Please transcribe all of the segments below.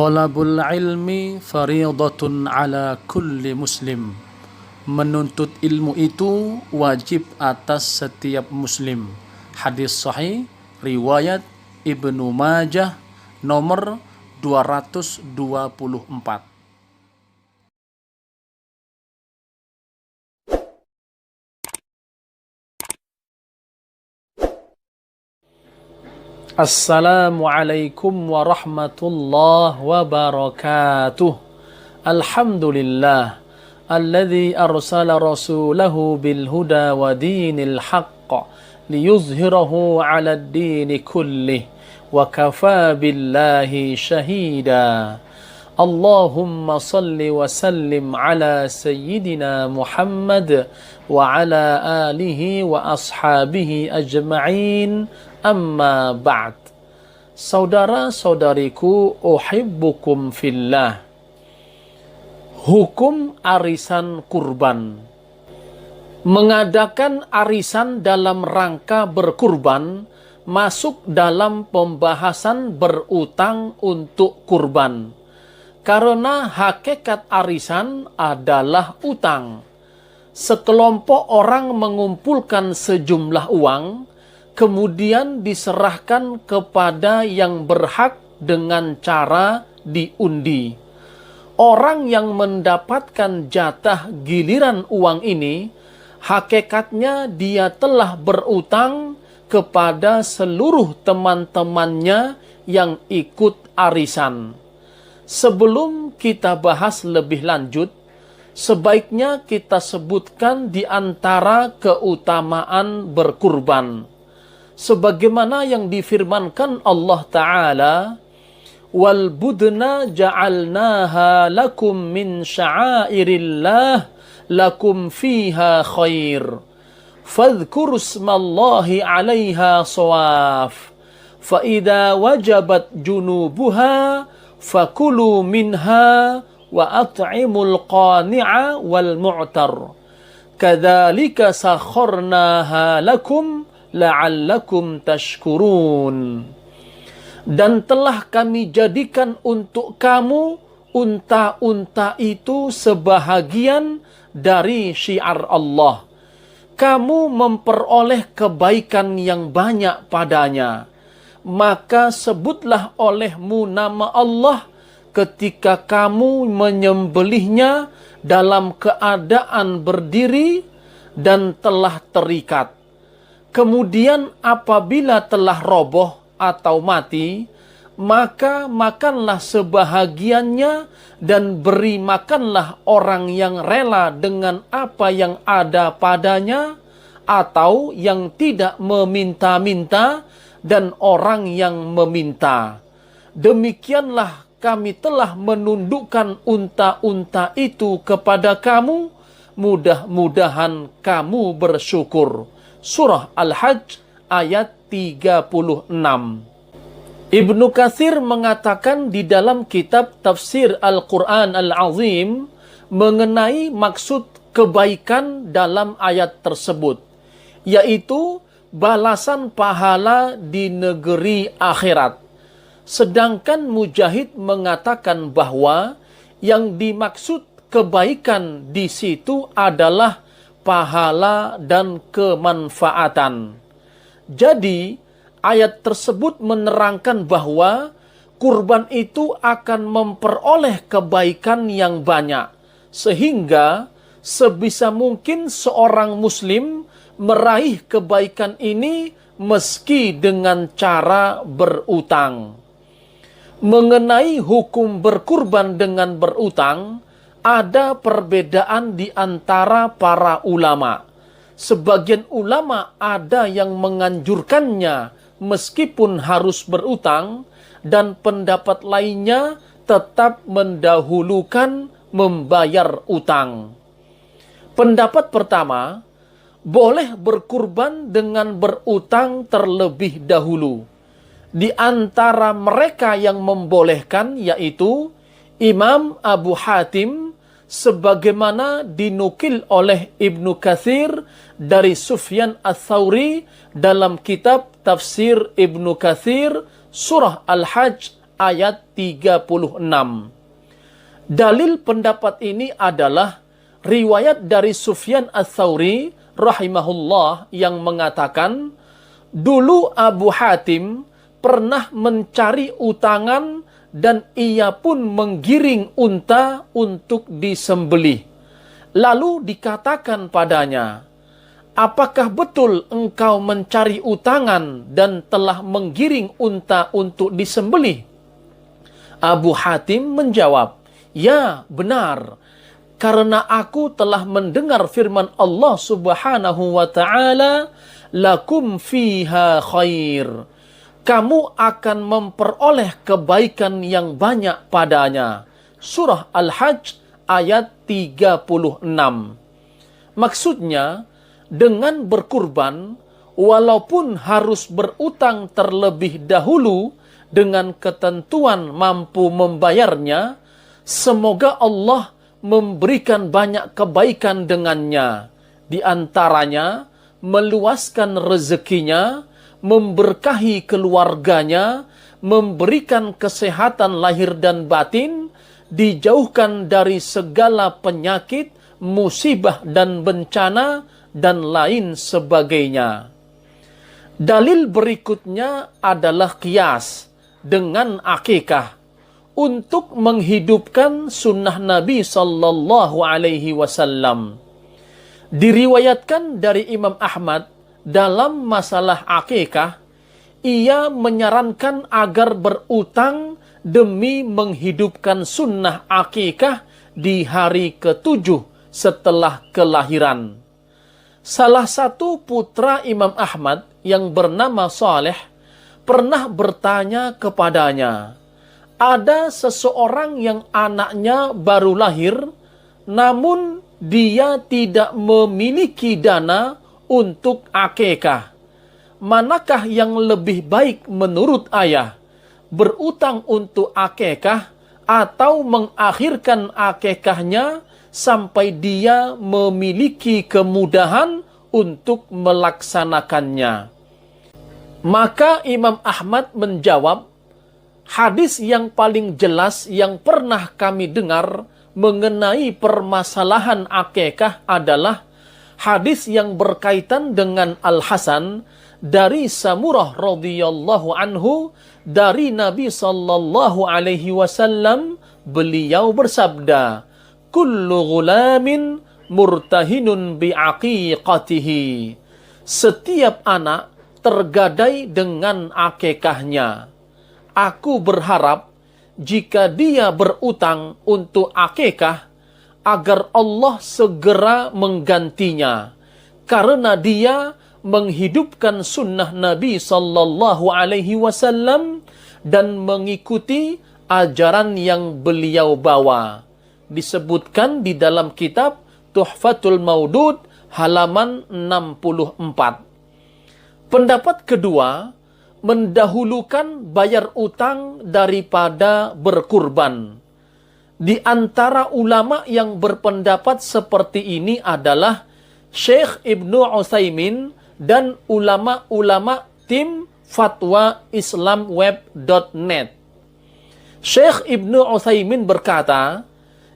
Talabul ilmi fariidatun ala kulli muslim. Menuntut ilmu itu wajib atas setiap muslim. Hadis sahih riwayat Ibnu Majah nomor 224. Assalamualaikum warahmatullahi wabarakatuh. Alhamdulillah alladzi arsala rasulahu bil huda wa dinil haqq liyuzhirahu 'ala ad-dini kullih wa kafa billahi shahida. Allahumma salli wa sallim ala sayyidina Muhammad wa ala alihi wa ashabihi ajma'in. Amma ba'd. Saudara-saudariku, uhibbukum fillah. Hukum arisan kurban. Mengadakan arisan dalam rangka berkurban masuk dalam pembahasan berutang untuk kurban. Karena hakikat arisan adalah utang. Sekelompok orang mengumpulkan sejumlah uang, kemudian diserahkan kepada yang berhak dengan cara diundi. Orang yang mendapatkan jatah giliran uang ini, hakikatnya dia telah berutang kepada seluruh teman-temannya yang ikut arisan. Sebelum kita bahas lebih lanjut, sebaiknya kita sebutkan di antara keutamaan berkurban. Sebagaimana yang difirmankan Allah Ta'ala, wal budna ja'alnaha lakum min sya'airillah lakum fiha khair fadhkuru ismallahi 'alaiha shawaf fa idza wajabat junubuha fakulu minha wa at'imul qani'a wal mu'tar kadzalika sakharnaha lakum la'allakum tashkurun. Dan telah kami jadikan untuk kamu unta-unta itu sebahagian dari syiar Allah. Kamu memperoleh kebaikan yang banyak padanya. Maka sebutlah olehmu nama Allah ketika kamu menyembelihnya dalam keadaan berdiri dan telah terikat. Kemudian apabila telah roboh atau mati, maka makanlah sebahagiannya dan beri makanlah orang yang rela dengan apa yang ada padanya atau yang tidak meminta-minta dan orang yang meminta. Demikianlah kami telah menundukkan unta-unta itu kepada kamu, mudah-mudahan kamu bersyukur. Surah Al-Hajj ayat 36. Ibnu Katsir mengatakan di dalam kitab Tafsir Al-Quran Al-Azim mengenai maksud kebaikan dalam ayat tersebut, yaitu balasan pahala di negeri akhirat. Sedangkan Mujahid mengatakan bahwa yang dimaksud kebaikan di situ adalah pahala dan kemanfaatan. Jadi, ayat tersebut menerangkan bahwa kurban itu akan memperoleh kebaikan yang banyak, sehingga sebisa mungkin seorang muslim meraih kebaikan ini meski dengan cara berutang. Mengenai hukum berkurban dengan berutang, ada perbedaan di antara para ulama. Sebagian ulama ada yang menganjurkannya meskipun harus berutang, dan pendapat lainnya tetap mendahulukan membayar utang. Pendapat pertama, boleh berkurban dengan berutang terlebih dahulu. Di antara mereka yang membolehkan yaitu Imam Abu Hatim, sebagaimana dinukil oleh Ibnu Katsir dari Sufyan Ats-Tsauri dalam kitab Tafsir Ibnu Katsir surah Al-Hajj ayat 36. Dalil pendapat ini adalah riwayat dari Sufyan Ats-Tsauri rahimahullah yang mengatakan, dulu Abu Hatim pernah mencari utangan dan ia pun menggiring unta untuk disembelih. Lalu dikatakan padanya, apakah betul engkau mencari utangan dan telah menggiring unta untuk disembelih? Abu Hatim menjawab, ya benar, karena aku telah mendengar firman Allah Subhanahu wa ta'ala, lakum fiha khair. Kamu akan memperoleh kebaikan yang banyak padanya. Surah Al-Hajj ayat 36. Maksudnya, dengan berkurban, walaupun harus berutang terlebih dahulu dengan ketentuan mampu membayarnya, semoga Allah memberikan banyak kebaikan dengannya. Di antaranya, meluaskan rezekinya, memberkahi keluarganya, memberikan kesehatan lahir dan batin, dijauhkan dari segala penyakit, musibah dan bencana, dan lain sebagainya. Dalil berikutnya adalah qiyas dengan akikah untuk menghidupkan sunnah Nabi sallallahu alaihi wasallam. Diriwayatkan dari Imam Ahmad dalam masalah akikah, ia menyarankan agar berutang demi menghidupkan sunnah akikah di hari ke-7 setelah kelahiran. Salah satu putra Imam Ahmad yang bernama Saleh pernah bertanya kepadanya, ada seseorang yang anaknya baru lahir, namun dia tidak memiliki dana untuk akikah. Manakah yang lebih baik menurut ayah? Berutang untuk akikah atau mengakhirkan akikahnya sampai dia memiliki kemudahan untuk melaksanakannya? Maka Imam Ahmad menjawab, hadis yang paling jelas yang pernah kami dengar mengenai permasalahan akikah adalah hadis yang berkaitan dengan Al-Hasan dari Samurah radhiyallahu anhu dari Nabi sallallahu alaihi wasallam. Beliau bersabda, kullu ghulamin murtahinun biaqiqatihi. Setiap anak tergadai dengan akikahnya. Aku berharap jika dia berutang untuk akikah, agar Allah segera menggantinya, karena dia menghidupkan sunnah Nabi sallallahu alaihi wasallam dan mengikuti ajaran yang beliau bawa. Disebutkan di dalam kitab Tuhfatul Maudud halaman 64. Pendapat kedua, mendahulukan bayar utang daripada berkurban. Di antara ulama yang berpendapat seperti ini adalah Syekh Ibnu Utsaimin dan ulama-ulama tim fatwa islamweb.net. Syekh Ibnu Utsaimin berkata,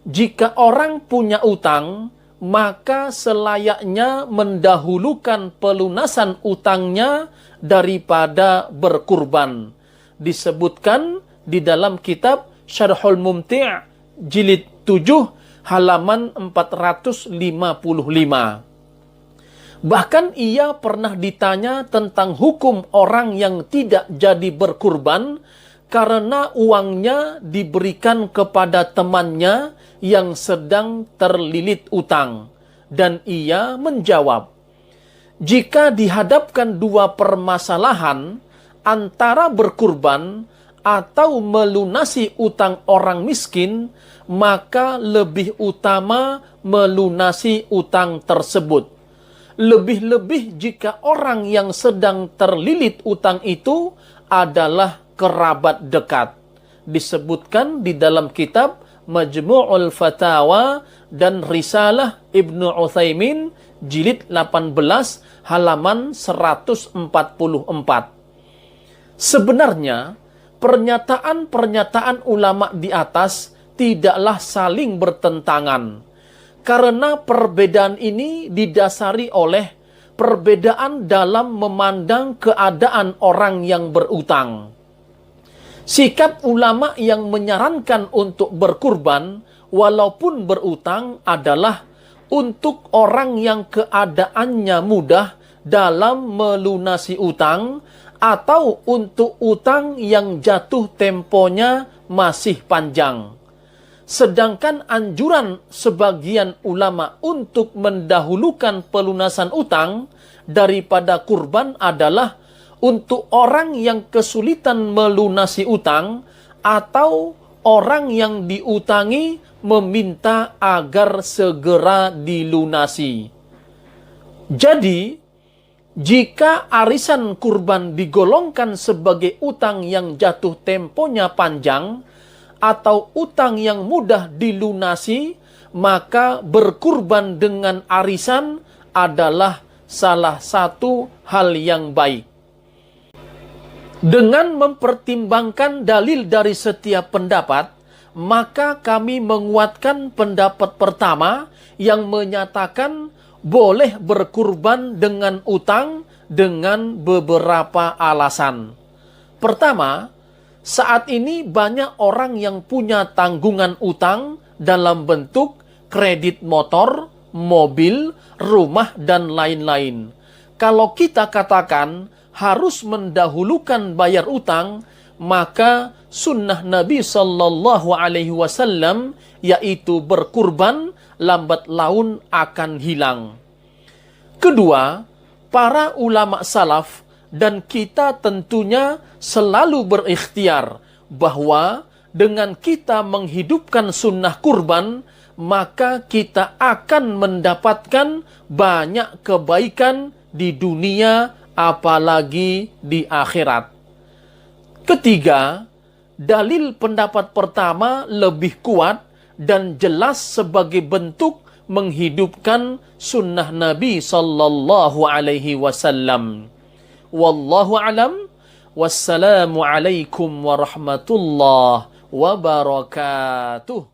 jika orang punya utang, maka selayaknya mendahulukan pelunasan utangnya daripada berkurban. Disebutkan di dalam kitab Syarhul Mumti' jilid 7 halaman 455. Bahkan ia pernah ditanya tentang hukum orang yang tidak jadi berkurban karena uangnya diberikan kepada temannya yang sedang terlilit utang. Dan ia menjawab, jika dihadapkan dua permasalahan antara berkurban atau melunasi utang orang miskin, maka lebih utama melunasi utang tersebut. Lebih-lebih jika orang yang sedang terlilit utang itu adalah kerabat dekat. Disebutkan di dalam kitab Majmu'ul Fatawa dan Risalah Ibnu Utsaimin jilid 18 halaman 144. Sebenarnya pernyataan-pernyataan ulama di atas tidaklah saling bertentangan, karena perbedaan ini didasari oleh perbedaan dalam memandang keadaan orang yang berutang. Sikap ulama yang menyarankan untuk berkurban walaupun berutang adalah untuk orang yang keadaannya mudah dalam melunasi utang, atau untuk utang yang jatuh temponya masih panjang. Sedangkan anjuran sebagian ulama untuk mendahulukan pelunasan utang daripada kurban adalah untuk orang yang kesulitan melunasi utang atau orang yang diutangi meminta agar segera dilunasi. Jadi, jika arisan kurban digolongkan sebagai utang yang jatuh temponya panjang atau utang yang mudah dilunasi, maka berkurban dengan arisan adalah salah satu hal yang baik. Dengan mempertimbangkan dalil dari setiap pendapat, maka kami menguatkan pendapat pertama yang menyatakan boleh berkurban dengan utang dengan beberapa alasan. Pertama, saat ini banyak orang yang punya tanggungan utang dalam bentuk kredit motor, mobil, rumah, dan lain-lain. Kalau kita katakan harus mendahulukan bayar utang, maka sunnah Nabi Sallallahu Alaihi Wasallam yaitu berkurban lambat laun akan hilang. Kedua, para ulama salaf dan kita tentunya selalu berikhtiar bahwa dengan kita menghidupkan sunnah kurban, maka kita akan mendapatkan banyak kebaikan di dunia apalagi di akhirat. Ketiga, dalil pendapat pertama lebih kuat dan jelas sebagai bentuk menghidupkan sunnah Nabi Sallallahu Alaihi Wasallam. Wallahu alam. Wassalamu alaikum warahmatullahi wabarakatuh.